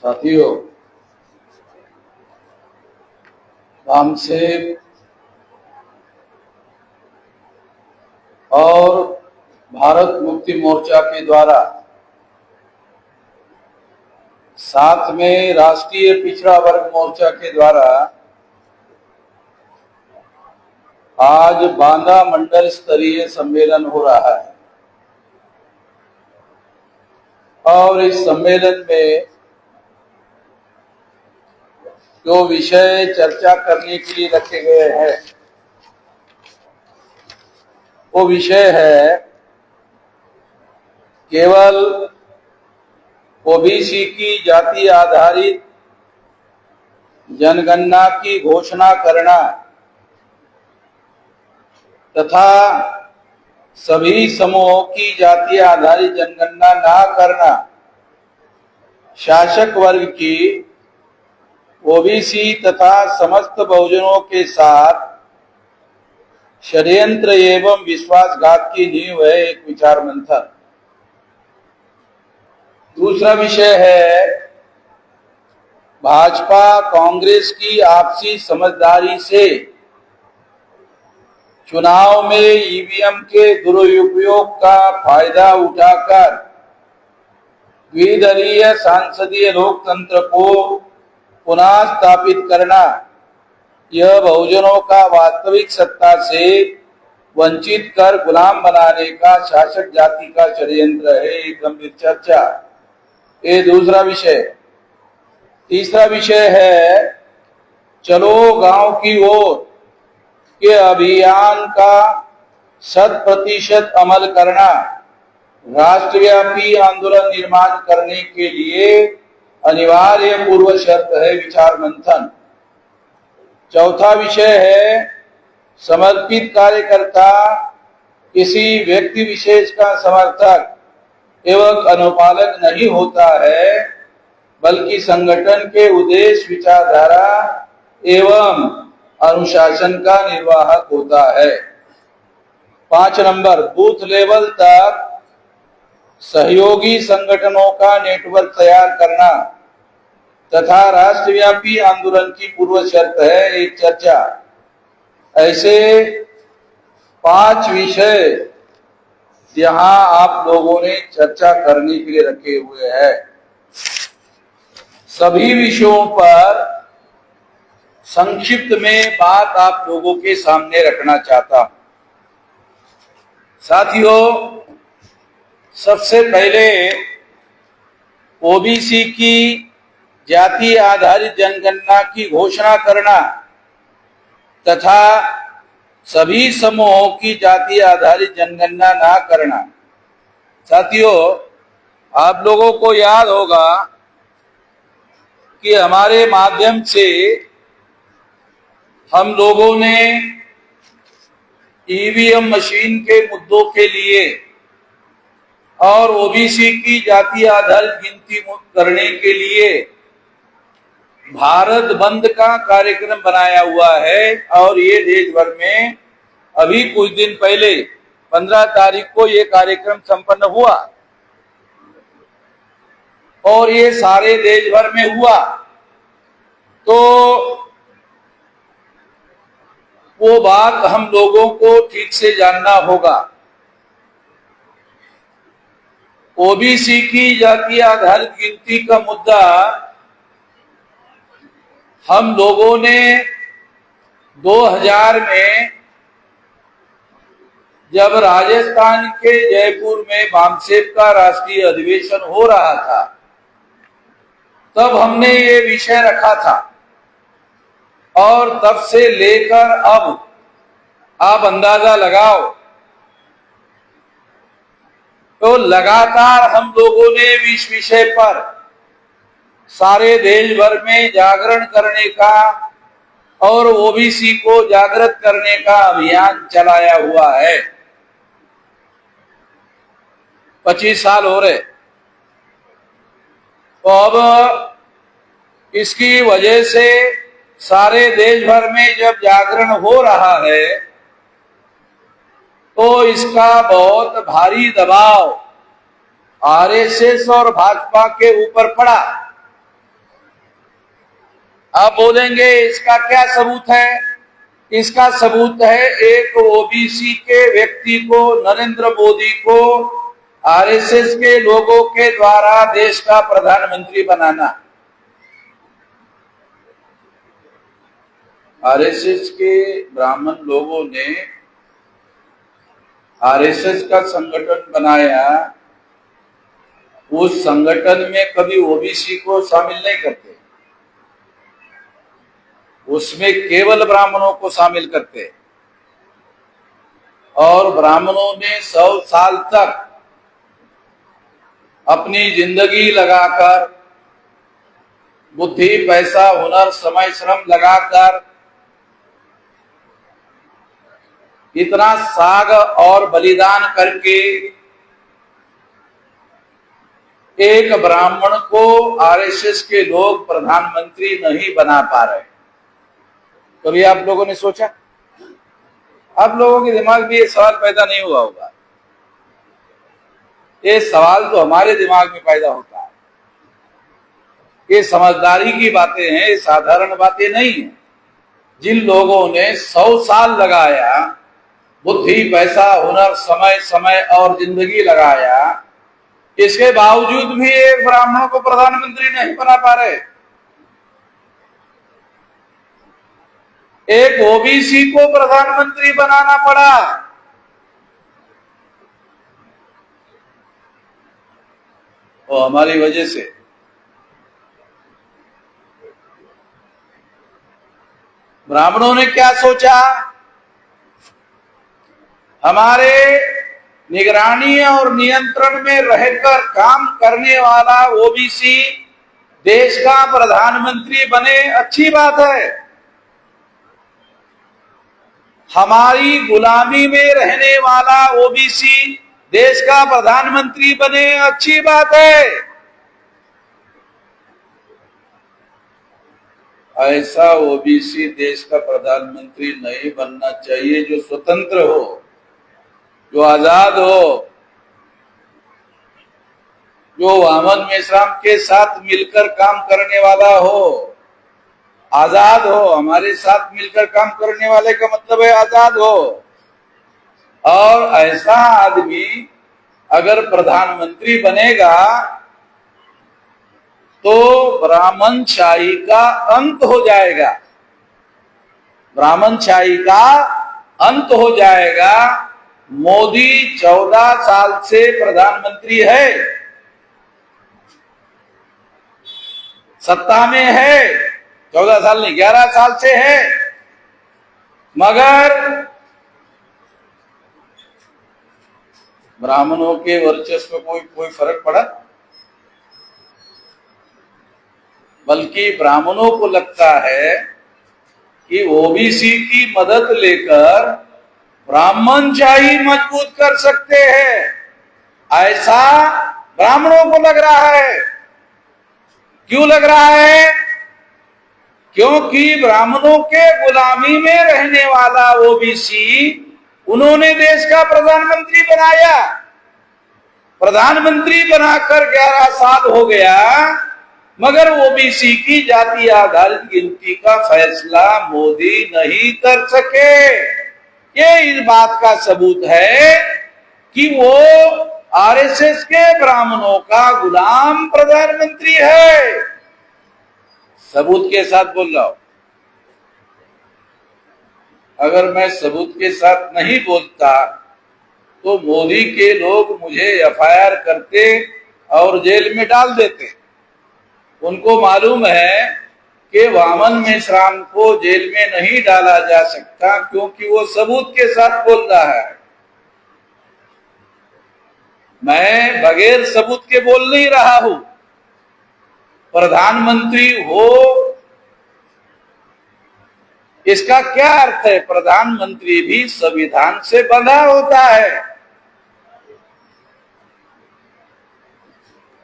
साथियों, वामसेप और भारत मुक्ति मोर्चा के द्वारा साथ में राष्ट्रीय पिछड़ा वर्ग मोर्चा के द्वारा आज बांदा मंडल स्तरीय सम्मेलन हो रहा है और इस सम्मेलन में जो विषय चर्चा करने के लिए रखे गए हैं वो विषय है केवल ओबीसी की जाति आधारित जनगणना की घोषणा करना तथा सभी समूहों की जाति आधारित जनगणना ना करना शासक वर्ग की ओबीसी तथा समस्त बहुजनों के साथ षड्यंत्र एवं विश्वासघात की नींव है। एक विचार मंथन। दूसरा विषय है भाजपा कांग्रेस की आपसी समझदारी से चुनाव में ईवीएम के दुरुपयोग का फायदा उठाकर द्विदलीय सांसदीय लोकतंत्र को पुनः स्थापित करना, यह बहुजनों का वास्तविक सत्ता से वंचित कर गुलाम बनाने का शासक जाति का षड्यंत्र है। एक गंभीर चर्चा। ये दूसरा विषय। तीसरा विषय है चलो गांव की ओर के अभियान का 100% अमल करना राष्ट्रव्यापी आंदोलन निर्माण करने के लिए अनिवार्य पूर्व शर्त है। विचार मंथन। चौथा विषय है समर्पित कार्यकर्ता किसी व्यक्ति विशेष का समर्थक एवं अनुपालक नहीं होता है, बल्कि संगठन के उद्देश्य, विचारधारा एवं अनुशासन का निर्वाहक होता है। 5 नंबर, बूथ लेवल तक सहयोगी संगठनों का नेटवर्क तैयार करना तथा राष्ट्रव्यापी आंदोलन की पूर्व शर्त है। एक चर्चा। ऐसे 5 विषय यहाँ आप लोगों ने चर्चा करने के लिए रखे हुए हैं। सभी विषयों पर संक्षिप्त में बात आप लोगों के सामने रखना चाहता हूं। साथियों, सबसे पहले ओबीसी की जाति आधारित जनगणना की घोषणा करना तथा सभी समूहों की जाति आधारित जनगणना ना करना। साथियों, आप लोगों को याद होगा कि हमारे माध्यम से हम लोगों ने ईवीएम मशीन के मुद्दों के लिए और ओबीसी की जाति आधारित गिनती करने के लिए भारत बंद का कार्यक्रम बनाया हुआ है और ये देश भर में अभी कुछ दिन पहले 15 तारीख को ये कार्यक्रम संपन्न हुआ और ये सारे देश भर में हुआ। तो वो बात हम लोगों को ठीक से जानना होगा। ओबीसी की जाति आधारित गिनती का मुद्दा हम लोगों ने 2000 में जब राजस्थान के जयपुर में वामसेप का राष्ट्रीय अधिवेशन हो रहा था तब हमने ये विषय रखा था और तब से लेकर अब आप अंदाजा लगाओ तो लगातार हम लोगों ने इस विषय पर सारे देश भर में जागरण करने का और ओबीसी को जागृत करने का अभियान चलाया हुआ है। 25 साल हो रहे। तो अब इसकी वजह से सारे देश भर में जब जागरण हो रहा है तो इसका बहुत भारी दबाव आरएसएस और भाजपा के ऊपर पड़ा आप बोलेंगे इसका क्या सबूत है? इसका सबूत है एक ओबीसी के व्यक्ति को, नरेंद्र मोदी को आरएसएस के लोगों के द्वारा देश का प्रधानमंत्री बनाना। आरएसएस के ब्राह्मण लोगों ने आरएसएस का संगठन बनाया, उस संगठन में कभी ओबीसी को शामिल नहीं करते, उसमें केवल ब्राह्मणों को शामिल करते। और ब्राह्मणों ने 100 साल तक अपनी जिंदगी लगाकर, बुद्धि, पैसा, हुनर, समय, श्रम लगाकर इतना त्याग और बलिदान करके एक ब्राह्मण को आरएसएस के लोग प्रधानमंत्री नहीं बना पा रहे। कभी आप लोगों ने सोचा? आप लोगों के दिमाग में ये सवाल पैदा नहीं हुआ होगा। ये सवाल तो हमारे दिमाग में पैदा होता है। ये समझदारी की बातें हैं, ये साधारण बातें नहीं है। जिन लोगों ने 100 साल लगाया, बुद्धि, पैसा, हुनर, समय और जिंदगी लगाया, इसके बावजूद भी एक ब्राह्मण को प्रधानमंत्री नहीं बना पा रहे। एक ओबीसी को प्रधानमंत्री बनाना पड़ा। वो हमारी वजह से। ब्राह्मणों ने क्या सोचा? हमारे निगरानी और नियंत्रण में रहकर काम करने वाला ओबीसी देश का प्रधानमंत्री बने, अच्छी बात है। हमारी गुलामी में रहने वाला ओबीसी देश का प्रधानमंत्री बने, अच्छी बात है। ऐसा ओबीसी देश का प्रधानमंत्री नहीं बनना चाहिए जो स्वतंत्र हो, जो आजाद हो, जो वामन मेश्राम के साथ मिलकर काम करने वाला हो। आजाद हो, हमारे साथ मिलकर काम करने वाले का मतलब है आजाद हो। और ऐसा आदमी अगर प्रधानमंत्री बनेगा तो ब्राह्मणशाही का अंत हो जाएगा। ब्राह्मणशाही का अंत हो जाएगा। मोदी 14 साल से प्रधानमंत्री है, सत्ता में है। 14 साल नहीं, 11 साल से है, मगर ब्राह्मणों के वर्चस्व में कोई फर्क पड़ा? बल्कि ब्राह्मणों को लगता है कि ओबीसी की मदद लेकर ब्राह्मणशाही मजबूत कर सकते हैं, ऐसा ब्राह्मणों को लग रहा है। क्यों लग रहा है? क्योंकि ब्राह्मणों के गुलामी में रहने वाला ओबीसी उन्होंने देश का प्रधानमंत्री बनाया। प्रधानमंत्री बनाकर 11 साल हो गया, मगर ओबीसी की जाति आधारित गिनती का फैसला मोदी नहीं कर सके। ये इस बात का सबूत है कि वो आरएसएस के ब्राह्मणों का गुलाम प्रधानमंत्री है। सबूत के साथ बोल रहा हूं। अगर मैं सबूत के साथ नहीं बोलता तो मोदी के लोग मुझे एफआईआर करते और जेल में डाल देते। उनको मालूम है कि वामन मेश्राम को जेल में नहीं डाला जा सकता, क्योंकि वो सबूत के साथ बोल रहा है। मैं बगैर सबूत के बोल नहीं रहा हूं। प्रधानमंत्री हो, इसका क्या अर्थ है? प्रधानमंत्री भी संविधान से बंधा होता है।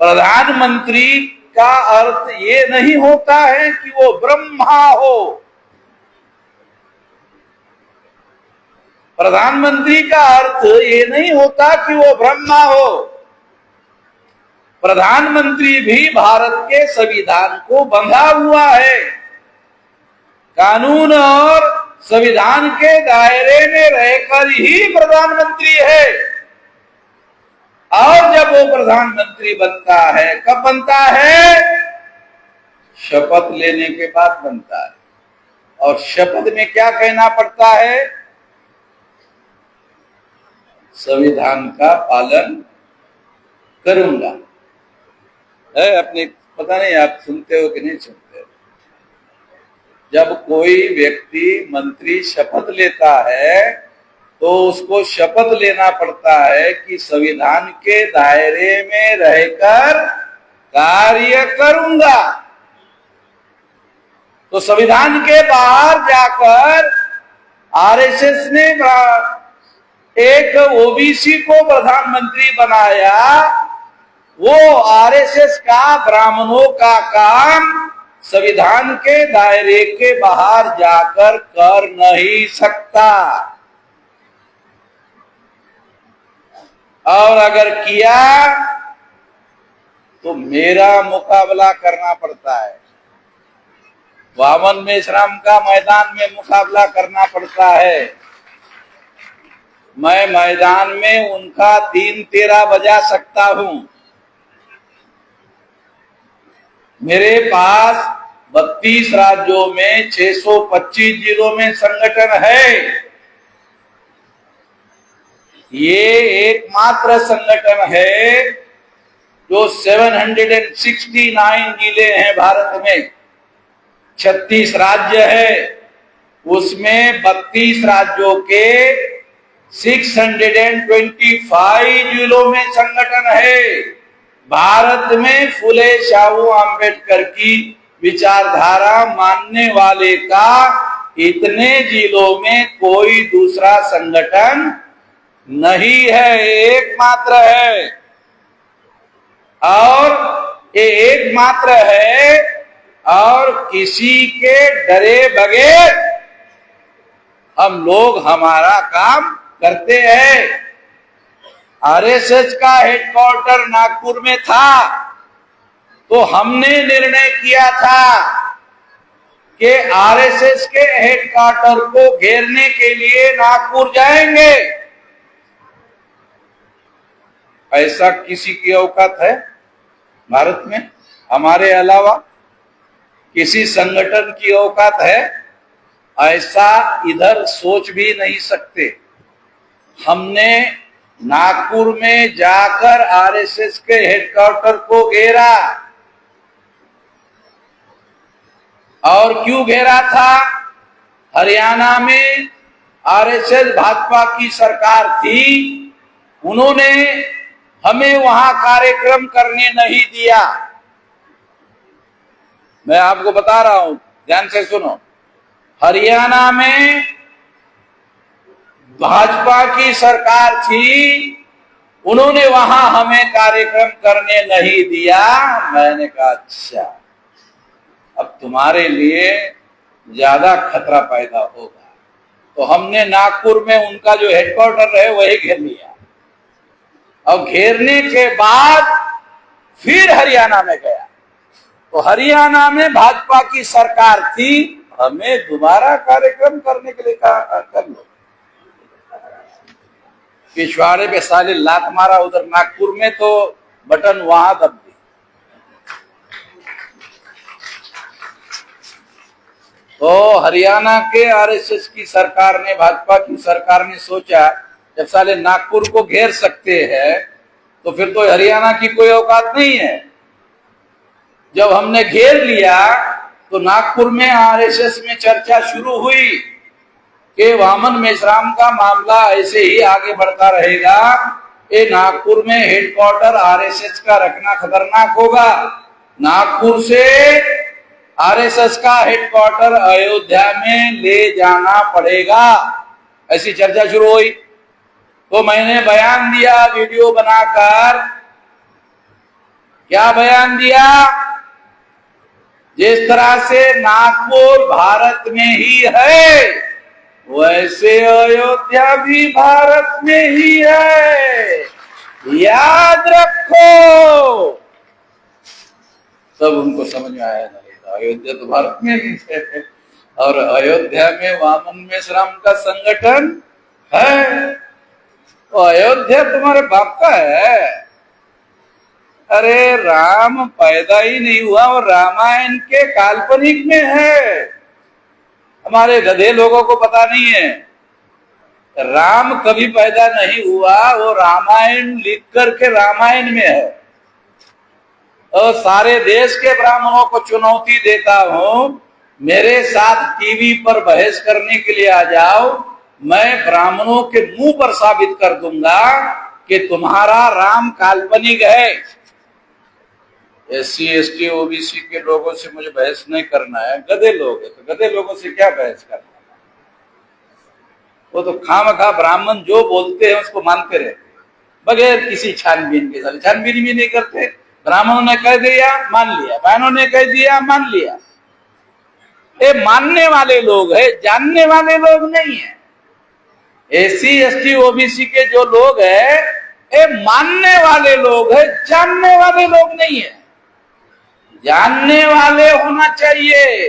प्रधानमंत्री का अर्थ ये नहीं होता है कि वो ब्रह्मा हो। प्रधानमंत्री का अर्थ ये नहीं होता कि वो ब्रह्मा हो। प्रधानमंत्री भी भारत के संविधान को बंधा हुआ है। कानून और संविधान के दायरे में रहकर ही प्रधानमंत्री है। और जब वो प्रधानमंत्री बनता है, कब बनता है? शपथ लेने के बाद बनता है। और शपथ में क्या कहना पड़ता है? संविधान का पालन करूंगा। अपने पता नहीं आप सुनते हो कि नहीं सुनते हो? जब कोई व्यक्ति मंत्री शपथ लेता है तो उसको शपथ लेना पड़ता है कि संविधान के दायरे में रहकर कार्य करूंगा। तो संविधान के बाहर जाकर आरएसएस ने एक ओबीसी को प्रधानमंत्री बनाया। वो आरएसएस का, ब्राह्मणों का काम संविधान के दायरे के बाहर जाकर कर नहीं सकता। और अगर किया तो मेरा मुकाबला करना पड़ता है। वामन मेश्राम का मैदान में मुकाबला करना पड़ता है। मैं मैदान में उनका 3-13 बजा सकता हूं। मेरे पास 32 राज्यों में 625 जिलों में संगठन है। ये एकमात्र संगठन है जो 769 जिले हैं भारत में। 36 राज्य है, उसमें 32 राज्यों के 625 जिलों में संगठन है। भारत में फुले शाहू आम्बेडकर की विचारधारा मानने वाले का इतने जिलों में कोई दूसरा संगठन नहीं है, एकमात्र है। और ये एकमात्र है और किसी के डरे बगैर हम लोग हमारा काम करते हैं। आरएसएस का हेडक्वार्टर नागपुर में था तो हमने निर्णय किया था कि आरएसएस के हेडक्वार्टर को घेरने के लिए नागपुर जाएंगे। ऐसा किसी की औकात है भारत में? हमारे अलावा किसी संगठन की औकात है? ऐसा इधर सोच भी नहीं सकते। हमने नागपुर में जाकर आरएसएस के हेडक्वार्टर को घेरा। और क्यों घेरा था? हरियाणा में आरएसएस भाजपा की सरकार थी, उन्होंने हमें वहां कार्यक्रम करने नहीं दिया। मैं आपको बता रहा हूं, ध्यान से सुनो। हरियाणा में भाजपा की सरकार थी, उन्होंने वहां हमें कार्यक्रम करने नहीं दिया। मैंने कहा अच्छा, अब तुम्हारे लिए ज्यादा खतरा पैदा होगा। तो हमने नागपुर में उनका जो हेडक्वार्टर है वही घेर लिया। और घेरने के बाद फिर हरियाणा में गया तो हरियाणा में भाजपा की सरकार थी, हमें दोबारा कार्यक्रम करने के लिए कहा कर लो। पिछवाड़े पे साले लात मारा उधर नागपुर में तो बटन वहां दब दी। तो हरियाणा के आरएसएस की सरकार ने, भाजपा की सरकार ने सोचा जब साले नागपुर को घेर सकते हैं तो फिर तो हरियाणा की कोई औकात नहीं है। जब हमने घेर लिया तो नागपुर में आरएसएस में चर्चा शुरू हुई कि वामन मेश्राम का मामला ऐसे ही आगे बढ़ता रहेगा, ये नागपुर में हेडक्वार्टर आरएसएस का रखना खतरनाक होगा। नागपुर से आरएसएस का हेडक्वार्टर अयोध्या में ले जाना पड़ेगा, ऐसी चर्चा शुरू हुई। तो मैंने बयान दिया वीडियो बनाकर। क्या बयान दिया? जिस तरह से नागपुर भारत में ही है वैसे अयोध्या भी भारत में ही है, याद रखो। सब उनको समझ में आया नहीं था, अयोध्या तो भारत में ही है। और अयोध्या में वामन मेश्राम का संगठन है। तो अयोध्या तुम्हारे बाप का है। अरे राम पैदा ही नहीं हुआ, और रामायण के काल्पनिक में है। हमारे गधे लोगों को पता नहीं है, राम कभी पैदा नहीं हुआ, वो रामायण लिख करके रामायण में है। और सारे देश के ब्राह्मणों को चुनौती देता हूं, मेरे साथ टीवी पर बहस करने के लिए आ जाओ, मैं ब्राह्मणों के मुंह पर साबित कर दूंगा कि तुम्हारा राम काल्पनिक है। SC ST OBC के लोगों से मुझे बहस नहीं करना है, गधे लोग है, तो गधे लोगों से क्या बहस करना। वो तो खामखा ब्राह्मण जो बोलते हैं उसको मानते रहते हैं, बगैर किसी छानबीन के। साथ छानबीन भी नहीं करते। ब्राह्मणों ने कह दिया मान लिया, बहनों ने कह दिया मान लिया। ये मानने वाले लोग हैं, जानने वाले लोग नहीं है। SC ST OBC के जो लोग हैं, ये मानने वाले लोग हैं, जानने वाले लोग नहीं है। जानने वाले होना चाहिए।